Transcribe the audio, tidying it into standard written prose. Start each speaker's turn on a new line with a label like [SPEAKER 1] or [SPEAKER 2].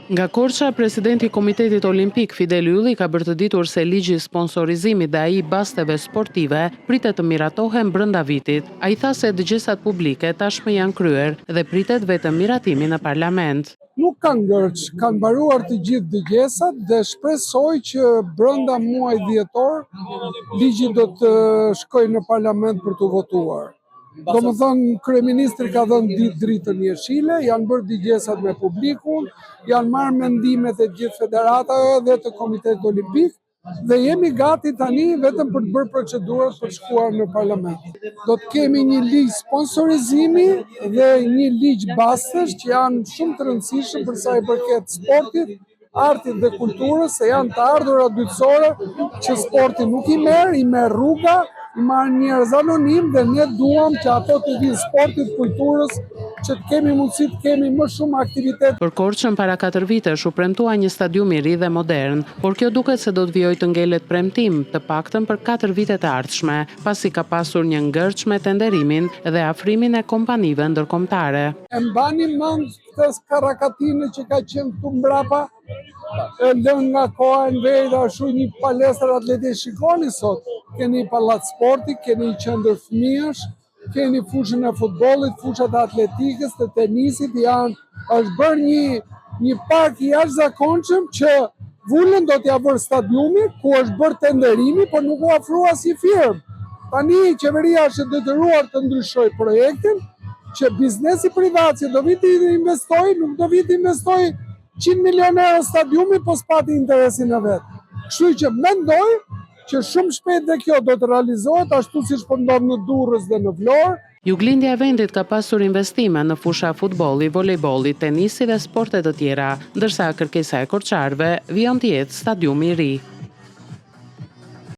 [SPEAKER 1] Nga Korça, presidenti i Komitetit Olimpik Fidel Ylli ka bërë të ditur se ligji i sponsorizimit dhe ai i basteve sportive pritet të miratohen brenda vitit. Ai tha se dëgjesat publike tashmë janë kryer dhe pritet vetëm miratimi në parlament.
[SPEAKER 2] Nuk kanë ngërç, kanë mbaruar të gjithë dëgjesat dhe shpresoj që brenda muajit dhjetor ligji do të shkojë në parlament për të votuar. Domethënë, kryeministri ka dhënë dritën jeshile, janë bërë dëgjesat me publikun, janë marrë mendimet e gjithë federatave dhe të Komitetit Olimpik dhe jemi gati tani vetëm për të bërë procedurat për të shkuar në parlament. Do të kemi një ligj sponsorizimi dhe një ligj bastesh që janë shumë të rëndësishëm për sa i përket sportit, artit dhe kulturës, se janë të ardhurat dytësore që sporti nuk i merr rruga, i marrë njerëz anonim dhe ne duam që ato të vinë sportit, kulturës, që të kemi mundësi të kemi më shumë aktivitet.
[SPEAKER 1] Për Korçën para 4 vitesh u premtua një stadium i ri dhe modern, por kjo duket se do të vijojë të ngelet premtim, të paktën për 4 vitet e ardhshme, pasi ka pasur një ngërç me tenderimin dhe afrimin e kompanive ndërkombëtare.
[SPEAKER 2] E mbani mend këtë skarrakatinë që ka qenë këtu mbrapa, lënë nga koha e Enverit, ashtu një palestër atletik. Shikoni sot, keni pallat sporti, keni një qendër fëmijësh, keni fushën e futbollit, fushat e atletikës, të tenisit, është bërë një park i jashtëzakonshëm që vullën do t'ja bërë stadiumi, ku është bërë tenderimi, por nuk u ofrua si firmë. Tani qeveria është detyruar të ndryshojë projektin, që biznesi privat që do viti investoj, nuk do viti investoj 100 milion euro stadiumi, po s'pati interesin e vetë. Kështu që mendoj që shumë shpejt dhe kjo do të realizohet, ashtu siç po ndodh në Durrës dhe në Vlorë.
[SPEAKER 1] Juglindja e vendit ka pasur investime në fusha futbolli, volejbolli, tenisi dhe sporte të tjera, ndërsa kërkesa e korçarëve vjen të jetë stadiumi i ri.